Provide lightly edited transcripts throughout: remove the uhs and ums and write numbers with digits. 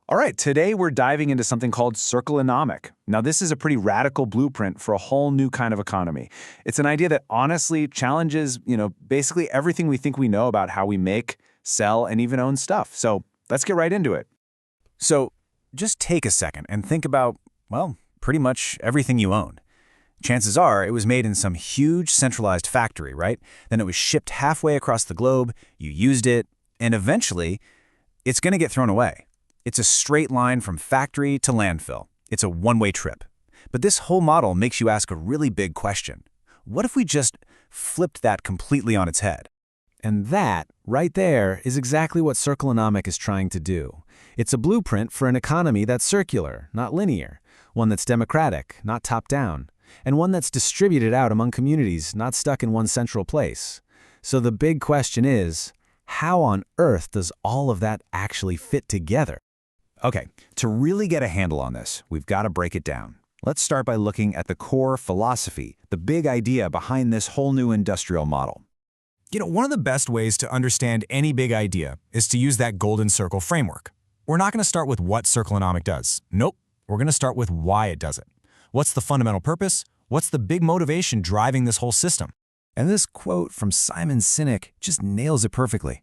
All right, today we're diving into something called Circlenomic. Now, this is a pretty radical blueprint for a whole new kind of economy. It's an idea that honestly challenges, basically everything we think we know about how we make, sell, and even own stuff. So let's get right into it. So just take a second and think about, well, pretty much everything you own. Chances are it was made in some huge centralized factory, right? Then it was shipped halfway across the globe, you used it, and eventually it's going to get thrown away. It's a straight line from factory to landfill. It's a one-way trip. But this whole model makes you ask a really big question. What if we just flipped that completely on its head? And that, right there, is exactly what Circlenomic is trying to do. It's a blueprint for an economy that's circular, not linear, one that's democratic, not top-down, and one that's distributed out among communities, not stuck in one central place. So the big question is, how on earth does all of that actually fit together? Okay, to really get a handle on this, we've got to break it down. Let's start by looking at the core philosophy, the big idea behind this whole new industrial model. One of the best ways to understand any big idea is to use that golden circle framework. We're not going to start with what Circlenomic does. Nope, we're going to start with why it does it. What's the fundamental purpose? What's the big motivation driving this whole system? And this quote from Simon Sinek just nails it perfectly.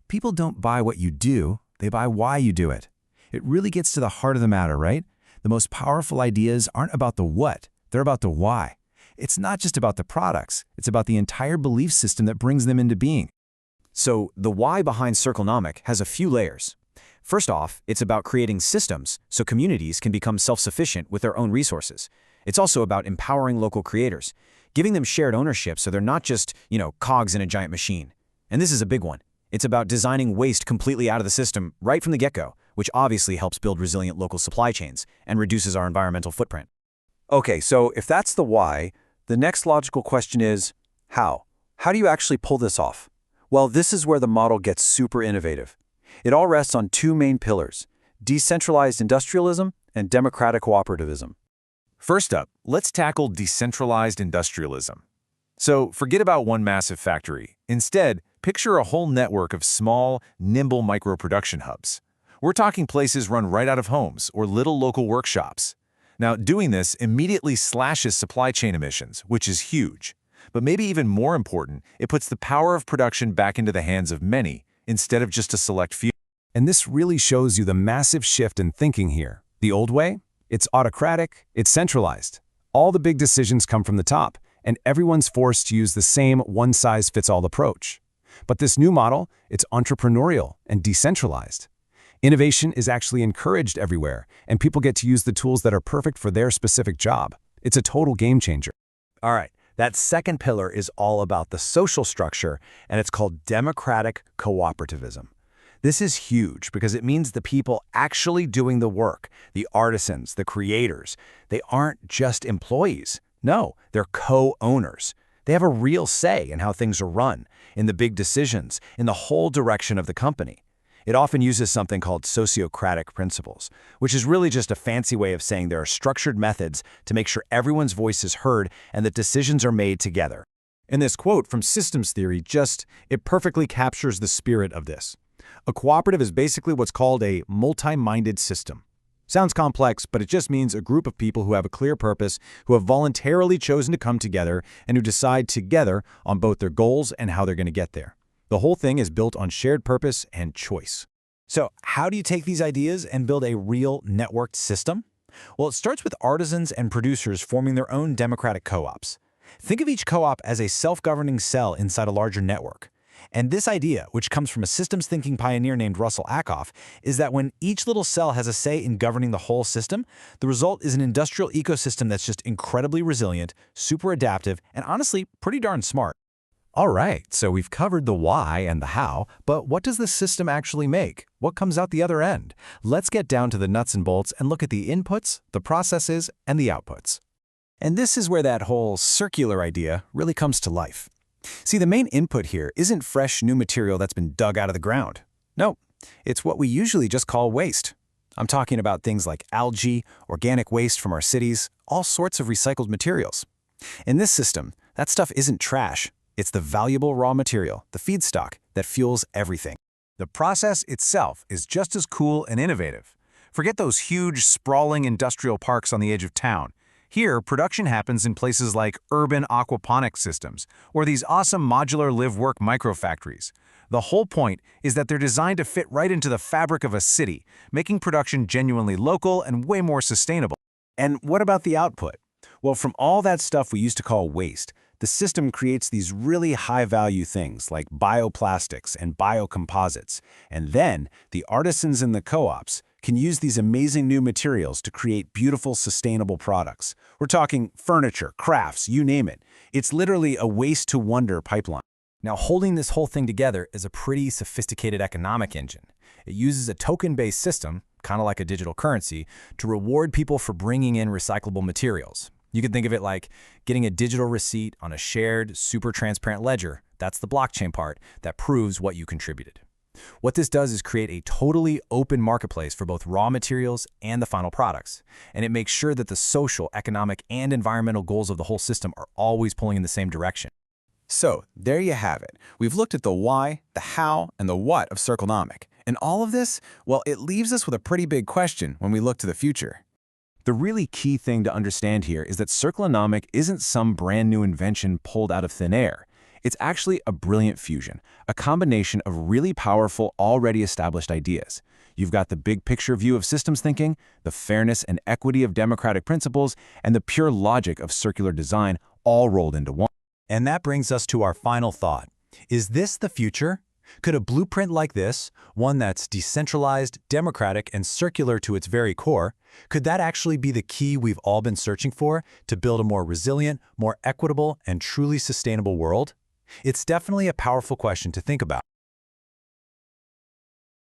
People don't buy what you do, they buy why you do it. It really gets to the heart of the matter, right? The most powerful ideas aren't about the what, they're about the why. It's not just about the products, it's about the entire belief system that brings them into being. So the why behind Circlenomic has a few layers. First off, it's about creating systems so communities can become self-sufficient with their own resources. It's also about empowering local creators, giving them shared ownership so they're not just, cogs in a giant machine. And this is a big one. It's about designing waste completely out of the system right from the get-go, which obviously helps build resilient local supply chains and reduces our environmental footprint. Okay, so if that's the why, the next logical question is, how? How do you actually pull this off? Well, this is where the model gets super innovative. It all rests on two main pillars: decentralized industrialism and democratic cooperativism. First up, let's tackle decentralized industrialism. So forget about one massive factory. Instead, picture a whole network of small, nimble micro-production hubs. We're talking places run right out of homes or little local workshops. Now, doing this immediately slashes supply chain emissions, which is huge. But maybe even more important, it puts the power of production back into the hands of many, instead of just a select few. And this really shows you the massive shift in thinking here. The old way? It's autocratic, it's centralized. All the big decisions come from the top, and everyone's forced to use the same one-size-fits-all approach. But this new model, it's entrepreneurial and decentralized. Innovation is actually encouraged everywhere, and people get to use the tools that are perfect for their specific job. It's a total game changer. All right, that second pillar is all about the social structure, and it's called democratic cooperativism. This is huge because it means the people actually doing the work, the artisans, the creators, they aren't just employees. No, they're co-owners. They have a real say in how things are run, in the big decisions, in the whole direction of the company. It often uses something called sociocratic principles, which is really just a fancy way of saying there are structured methods to make sure everyone's voice is heard and that decisions are made together. And this quote from systems theory it perfectly captures the spirit of this. A cooperative is basically what's called a multi-minded system. Sounds complex, but it just means a group of people who have a clear purpose, who have voluntarily chosen to come together, and who decide together on both their goals and how they're going to get there. The whole thing is built on shared purpose and choice. So how do you take these ideas and build a real networked system? Well, it starts with artisans and producers forming their own democratic co-ops. Think of each co-op as a self-governing cell inside a larger network. And this idea, which comes from a systems thinking pioneer named Russell Ackoff, is that when each little cell has a say in governing the whole system, the result is an industrial ecosystem that's just incredibly resilient, super adaptive, and honestly, pretty darn smart. All right, so we've covered the why and the how, but what does the system actually make? What comes out the other end? Let's get down to the nuts and bolts and look at the inputs, the processes, and the outputs. And this is where that whole circular idea really comes to life. See, the main input here isn't fresh new material that's been dug out of the ground. No, it's what we usually just call waste. I'm talking about things like algae, organic waste from our cities, all sorts of recycled materials. In this system, that stuff isn't trash. It's the valuable raw material, the feedstock, that fuels everything. The process itself is just as cool and innovative. Forget those huge, sprawling industrial parks on the edge of town. Here, production happens in places like urban aquaponics systems, or these awesome modular live-work microfactories. The whole point is that they're designed to fit right into the fabric of a city, making production genuinely local and way more sustainable. And what about the output? Well, from all that stuff we used to call waste, the system creates these really high-value things like bioplastics and biocomposites. And then the artisans in the co-ops can use these amazing new materials to create beautiful, sustainable products. We're talking furniture, crafts, you name it. It's literally a waste-to-wonder pipeline. Now, holding this whole thing together is a pretty sophisticated economic engine. It uses a token-based system, kind of like a digital currency, to reward people for bringing in recyclable materials. You could think of it like getting a digital receipt on a shared, super transparent ledger. That's the blockchain part that proves what you contributed. What this does is create a totally open marketplace for both raw materials and the final products. And it makes sure that the social, economic, and environmental goals of the whole system are always pulling in the same direction. So, there you have it. We've looked at the why, the how, and the what of Circlenomic. And all of this, well, it leaves us with a pretty big question when we look to the future. The really key thing to understand here is that Circlenomic isn't some brand new invention pulled out of thin air. It's actually a brilliant fusion, a combination of really powerful, already established ideas. You've got the big picture view of systems thinking, the fairness and equity of democratic principles, and the pure logic of circular design all rolled into one. And that brings us to our final thought. Is this the future? Could a blueprint like this, one that's decentralized, democratic, and circular to its very core, could that actually be the key we've all been searching for to build a more resilient, more equitable, and truly sustainable world? It's definitely a powerful question to think about.